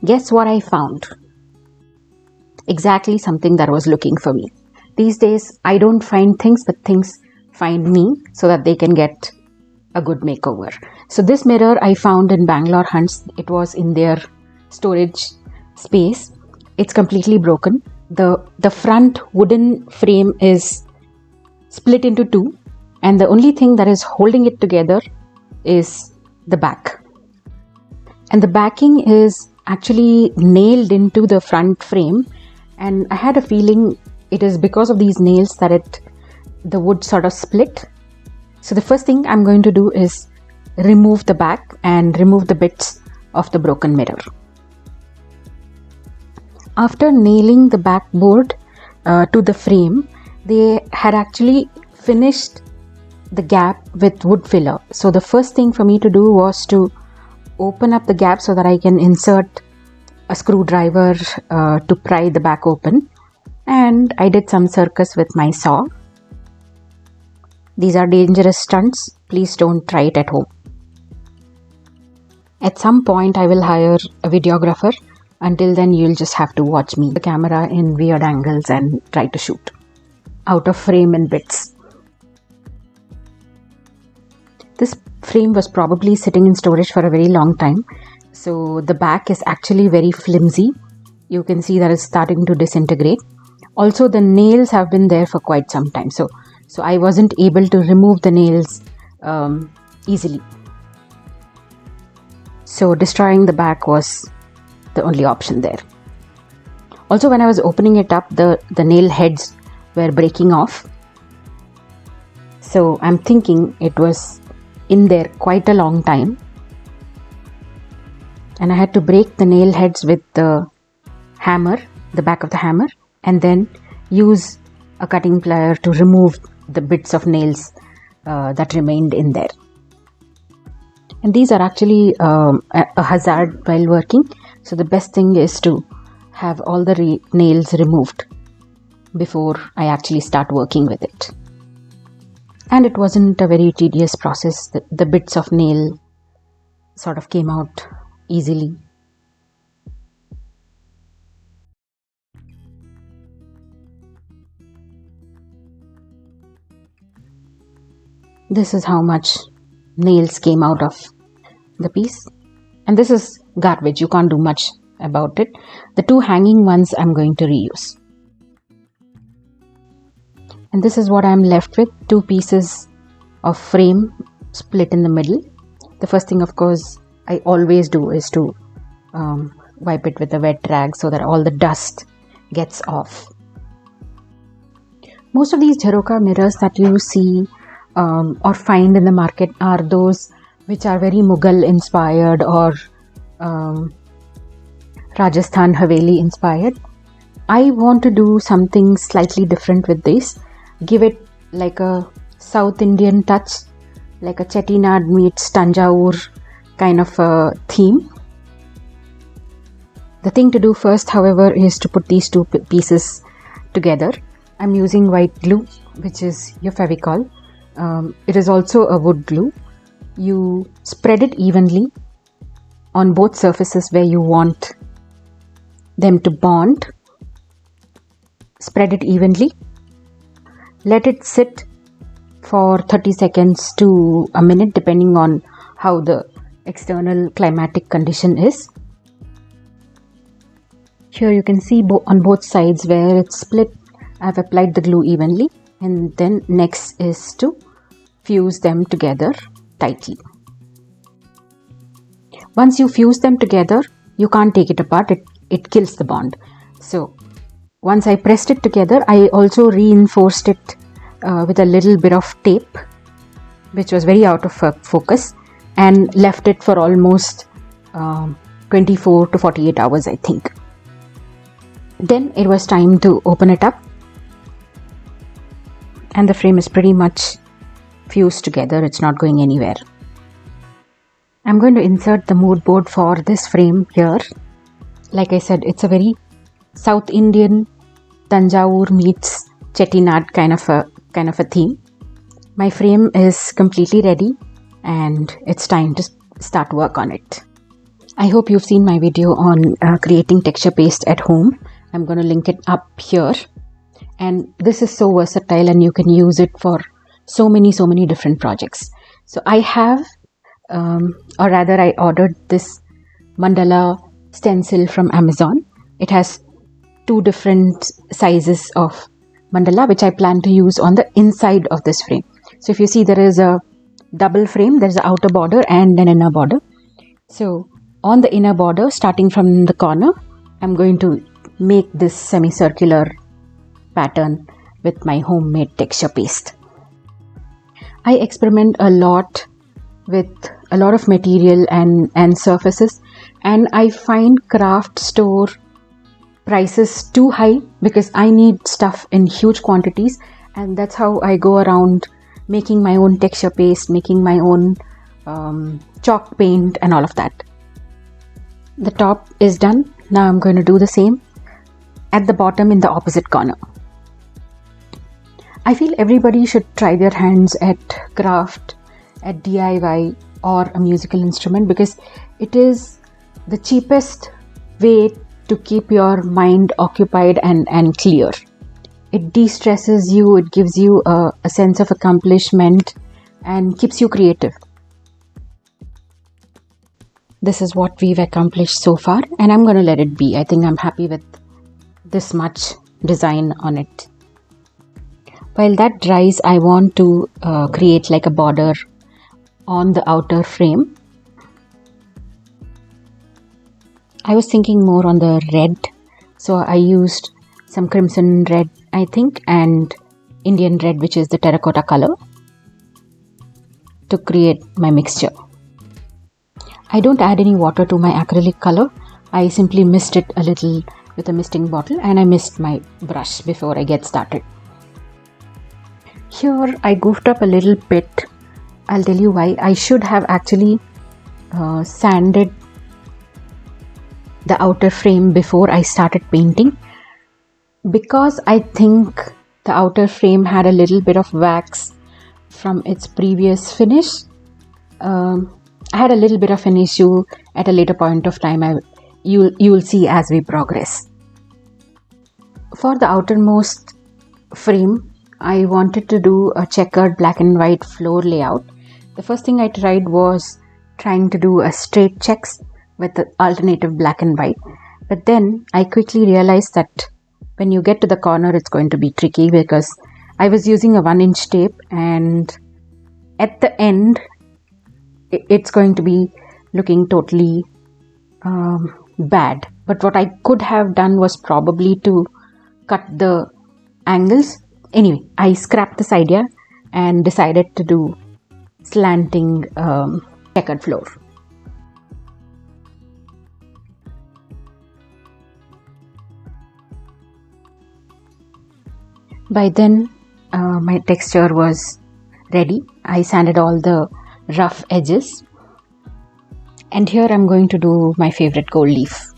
Guess what I found? Exactly something that was looking for me. These days, I don't find things, but things find me so that they can get a good makeover. So this mirror I found in Bangalore Hunts. It was in their storage space. It's completely broken. The front wooden frame is split into two, and the only thing that is holding it together is the back. And the backing is actually nailed into the front frame, and I had a feeling it is because of these nails that the wood sort of split. So the first thing I'm going to do is remove the back and remove the bits of the broken mirror. After nailing the backboard to the frame, they had actually finished the gap with wood filler. So the first thing for me to do was to open up the gap so that I can insert a screwdriver to pry the back open. And I did some circus with my saw. These are dangerous stunts. Please don't try it at home. At some point I will hire a videographer. Until then, you'll just have to watch me, the camera in weird angles, and try to shoot out of frame and bits. This frame was probably sitting in storage for a very long time. So the back is actually very flimsy. You can see that it's starting to disintegrate. Also, the nails have been there for quite some time. So I wasn't able to remove the nails easily. So destroying the back was the only option there. Also, when I was opening it up, the nail heads were breaking off. So I'm thinking it was in there quite a long time. And I had to break the nail heads with the hammer, the back of the hammer, and then use a cutting plier to remove the bits of nails that remained in there. And these are actually a hazard while working. So the best thing is to have all the nails removed before I actually start working with it. And it wasn't a very tedious process. The bits of nail sort of came out easily. This is how much nails came out of the piece. And this is garbage. You can't do much about it. The two hanging ones I'm going to reuse. And this is what I'm left with. Two pieces of frame split in the middle. The first thing, of course, I always do is to wipe it with a wet rag so that all the dust gets off. Most of these jharokha mirrors that you see or find in the market are those which are very Mughal inspired or Rajasthan Haveli inspired. I want to do something slightly different with this. Give it like a South Indian touch, like a Chettinad meets Tanjore kind of a theme. The thing to do first, however, is to put these two pieces together. I'm using white glue, which is your Fevicol. It is also a wood glue. You spread it evenly on both surfaces where you want them to bond. Spread it evenly. Let it sit for 30 seconds to a minute depending on how the external climatic condition is. Here you can see on both sides where it's split, I've applied the glue evenly, and then next is to fuse them together tightly. Once you fuse them together, you can't take it apart, it kills the bond. So once I pressed it together, I also reinforced it with a little bit of tape, which was very out of focus, and left it for almost 24 to 48 hours, I think. Then it was time to open it up, and the frame is pretty much fused together. It's not going anywhere. I'm going to insert the mood board for this frame here. Like I said, it's a very South Indian Tanjore meets Chettinad kind of a theme. My frame is completely ready and it's time to start work on it. I hope you've seen my video on creating texture paste at home. I'm going to link it up here. And this is so versatile and you can use it for so many different projects. So I have, or rather I ordered this mandala stencil from Amazon. It has 2 different sizes of mandala which I plan to use on the inside of this frame. So if you see, there is a double frame, there's an outer border and an inner border. So on the inner border, starting from the corner, I'm going to make this semicircular pattern with my homemade texture paste. I experiment a lot with a lot of material and surfaces, and I find craft store prices too high because I need stuff in huge quantities, and that's how I go around making my own texture paste, making my own chalk paint and all of that. The top is done. Now I'm going to do the same at the bottom in the opposite corner. I feel everybody should try their hands at craft, at DIY or a musical instrument, because it is the cheapest way to keep your mind occupied and clear. It de-stresses you, it gives you a sense of accomplishment and keeps you creative. This is what we've accomplished so far, and I'm going to let it be. I think I'm happy with this much design on it. While that dries, I want to create like a border on the outer frame. I was thinking more on the red, so I used some crimson red, I think, and Indian red, which is the terracotta color, to create my mixture. I don't add any water to my acrylic color. I simply mist it a little with a misting bottle, and I mist my brush before I get started. Here I goofed up a little bit. I'll tell you why. I should have actually sanded the outer frame before I started painting, because I think the outer frame had a little bit of wax from its previous finish. I had a little bit of an issue at a later point of time. You'll see as we progress. For the outermost frame, I wanted to do a checkered black and white floor layout. The first thing I tried was trying to do a straight checks with the alternative black and white. But then I quickly realized that when you get to the corner, it's going to be tricky, because I was using a 1-inch tape, and at the end, it's going to be looking totally bad. But what I could have done was probably to cut the angles. Anyway, I scrapped this idea and decided to do slanting checkered floor. By then, my texture was ready. I sanded all the rough edges, and here I'm going to do my favorite gold leaf.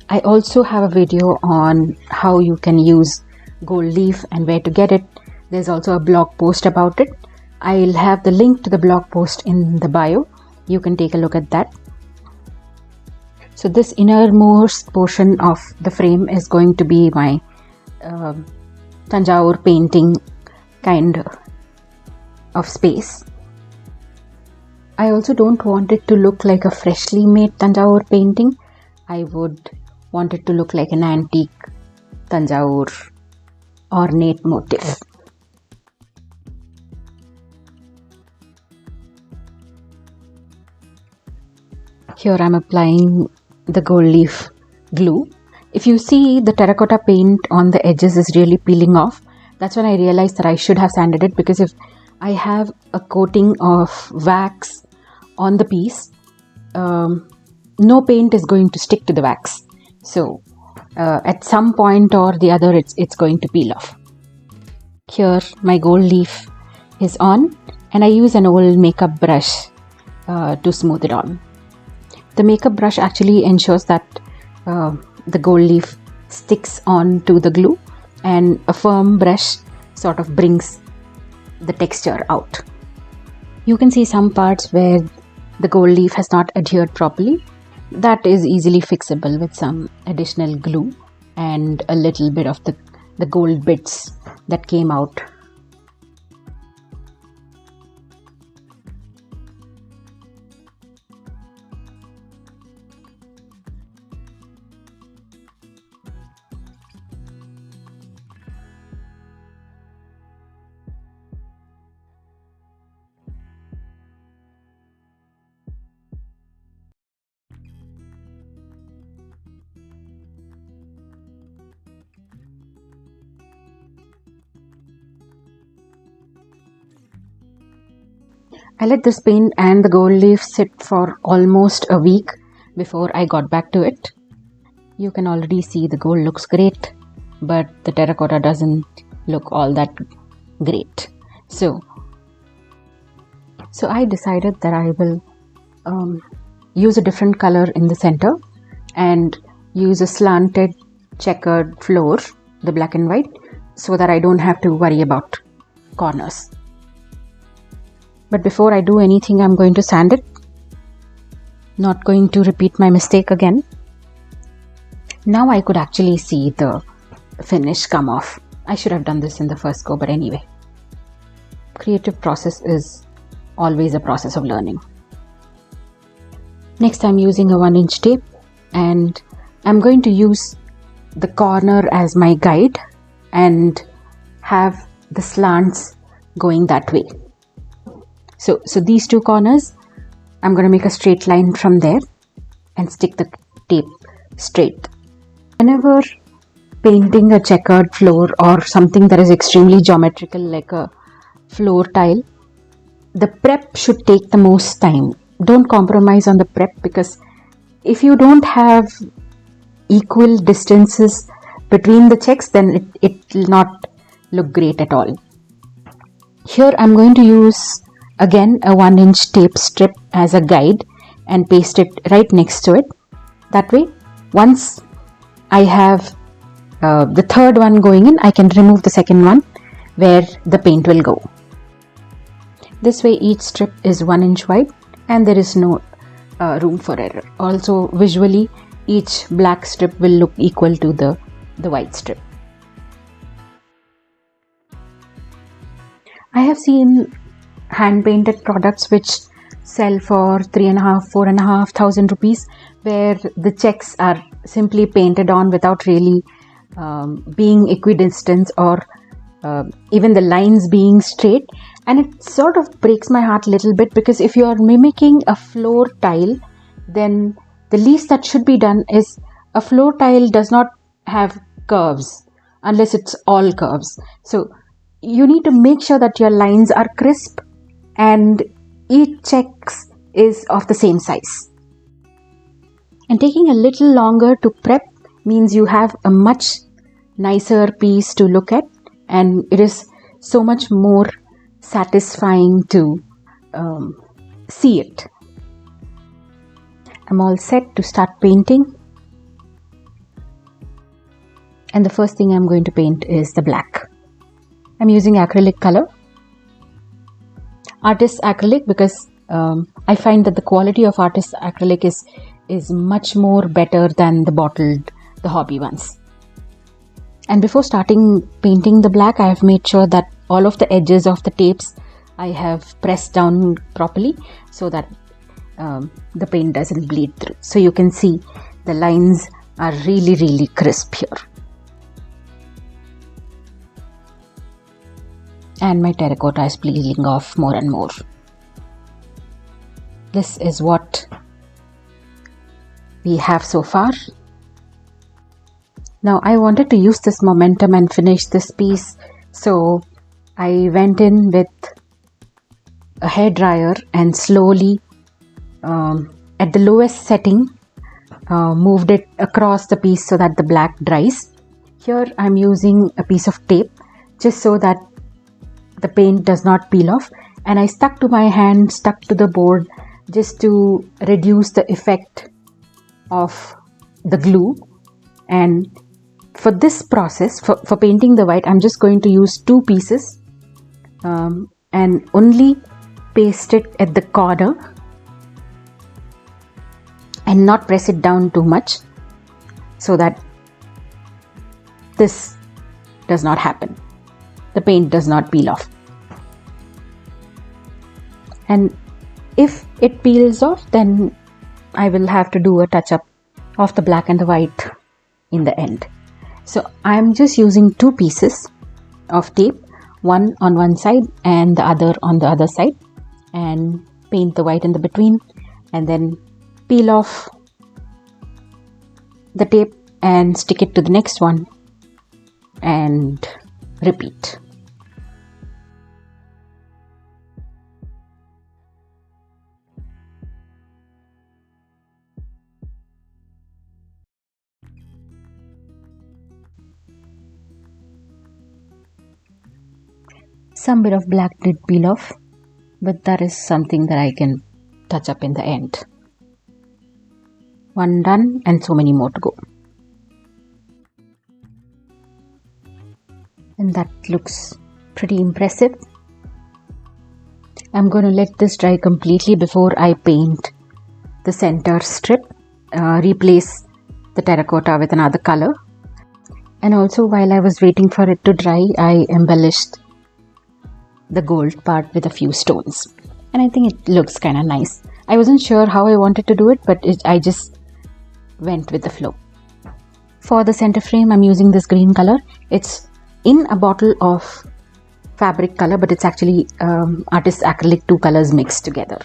I also have a video on how you can use gold leaf and where to get it. There's also a blog post about it. I'll have the link to the blog post in the bio. You can take a look at that. So this innermost portion of the frame is going to be my Tanjore painting kind of space. I also don't want it to look like a freshly made Tanjore painting. I would want it to look like an antique Tanjore ornate motif. Here I'm applying the gold leaf glue. If you see, the terracotta paint on the edges is really peeling off. That's when I realized that I should have sanded it, because if I have a coating of wax on the piece, no paint is going to stick to the wax. So at some point or the other, it's going to peel off. Here my gold leaf is on, and I use an old makeup brush to smooth it on. The makeup brush actually ensures that the gold leaf sticks on to the glue, and a firm brush sort of brings the texture out. You can see some parts where the gold leaf has not adhered properly. that is easily fixable with some additional glue and a little bit of the gold bits that came out. I let this paint and the gold leaf sit for almost a week before I got back to it. You can already see the gold looks great, but the terracotta doesn't look all that great. So I decided that I will use a different color in the center and use a slanted checkered floor, the black and white, so that I don't have to worry about corners. But before I do anything, I'm going to sand it. Not going to repeat my mistake again. Now I could actually see the finish come off. I should have done this in the first go, but anyway. Creative process is always a process of learning. Next, I'm using a 1-inch tape and I'm going to use the corner as my guide and have the slants going that way. So these two corners, I'm going to make a straight line from there and stick the tape straight. Whenever painting a checkered floor or something that is extremely geometrical like a floor tile, the prep should take the most time. Don't compromise on the prep, because if you don't have equal distances between the checks, then it will not look great at all. Here I'm going to use again a 1-inch tape strip as a guide and paste it right next to it. That way, once I have the third one going in, I can remove the second one where the paint will go. This way each strip is 1 inch wide and there is no room for error. Also visually, each black strip will look equal to the white strip. I have seen hand painted products which sell for 3,500-4,500 rupees, where the checks are simply painted on without really being equidistant or even the lines being straight, and it sort of breaks my heart a little bit, because if you are mimicking a floor tile, then the least that should be done is, a floor tile does not have curves unless it's all curves. So you need to make sure that your lines are crisp and each check is of the same size. And taking a little longer to prep means you have a much nicer piece to look at, and it is so much more satisfying to see it. I'm all set to start painting, and the first thing I'm going to paint is the black. I'm using acrylic color, artist acrylic, because I find that the quality of artist acrylic is much more better than the hobby ones. And before starting painting the black, I have made sure that all of the edges of the tapes I have pressed down properly so that the paint doesn't bleed through. So you can see the lines are really, really crisp here. And my terracotta is peeling off more and more. This is what we have so far. Now I wanted to use this momentum and finish this piece, so I went in with a hairdryer and slowly at the lowest setting moved it across the piece so that the black dries. Here I'm using a piece of tape just so that the paint does not peel off, and I stuck to my hand, stuck to the board just to reduce the effect of the glue. And for this process, for painting the white, I'm just going to use 2 pieces and only paste it at the corner and and not press it down too much so that this does not happen. The paint does not peel off. And if it peels off, then I will have to do a touch up of the black and the white in the end. So I'm just using 2 pieces of tape, one on one side and the other on the other side, and paint the white in the between, and then peel off the tape and stick it to the next one and repeat. Some bit of black did peel off, but that is something that I can touch up in the end. One done and so many more to go. And that looks pretty impressive. I'm going to let this dry completely before I paint the center strip, replace the terracotta with another color. And also, while I was waiting for it to dry, I embellished the gold part with a few stones, and I think it looks kind of nice. I wasn't sure how I wanted to do it, but I just went with the flow. For the center frame, I'm using this green color. It's in a bottle of fabric color, but it's actually artist acrylic, 2 colors mixed together.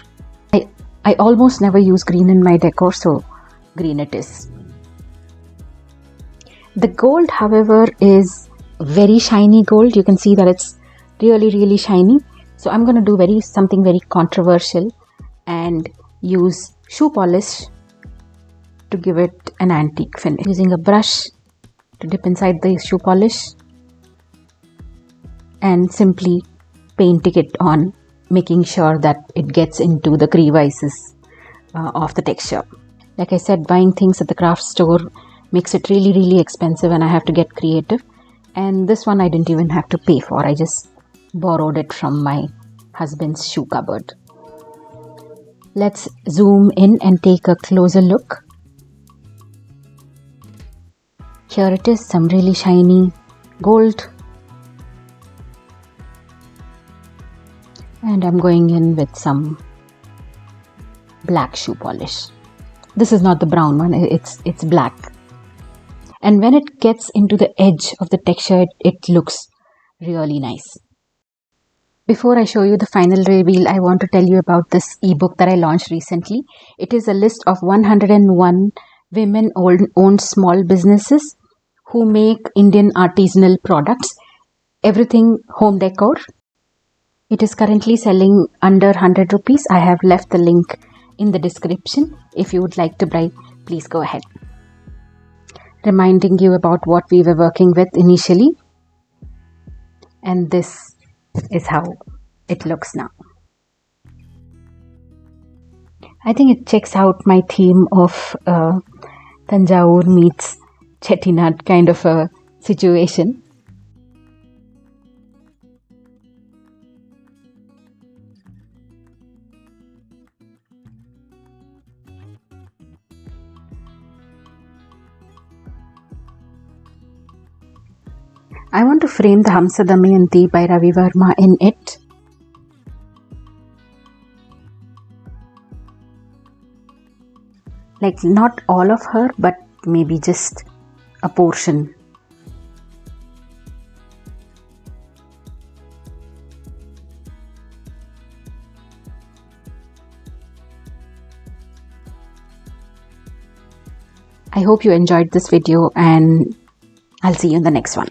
I almost never use green in my decor, so green it is. The gold, however, is very shiny gold. You can see that it's really shiny. So I'm going to do something very controversial and use shoe polish to give it an antique finish. Using a brush to dip inside the shoe polish and simply painting it on, making sure that it gets into the crevices of the texture. Like I said, buying things at the craft store makes it really expensive, and I have to get creative. And this one I didn't even have to pay for. I just borrowed it from my husband's shoe cupboard. Let's zoom in and take a closer look. Here it is, some really shiny gold. And I'm going in with some black shoe polish. This is not the brown one, it's black. And when it gets into the edge of the texture, it looks really nice. Before I show you the final reveal, I want to tell you about this ebook that I launched recently. It is a list of 101 women-owned small businesses who make Indian artisanal products, everything home decor. It is currently selling under 100 rupees. I have left the link in the description. If you would like to buy, please go ahead. Reminding you about what we were working with initially. And this is how it looks now. I think it checks out my theme of Tanjore meets Chettinad kind of a situation. I want to frame the Hamsa Damayanti by Ravi Verma in it. Like not all of her, but maybe just a portion. I hope you enjoyed this video, and I'll see you in the next one.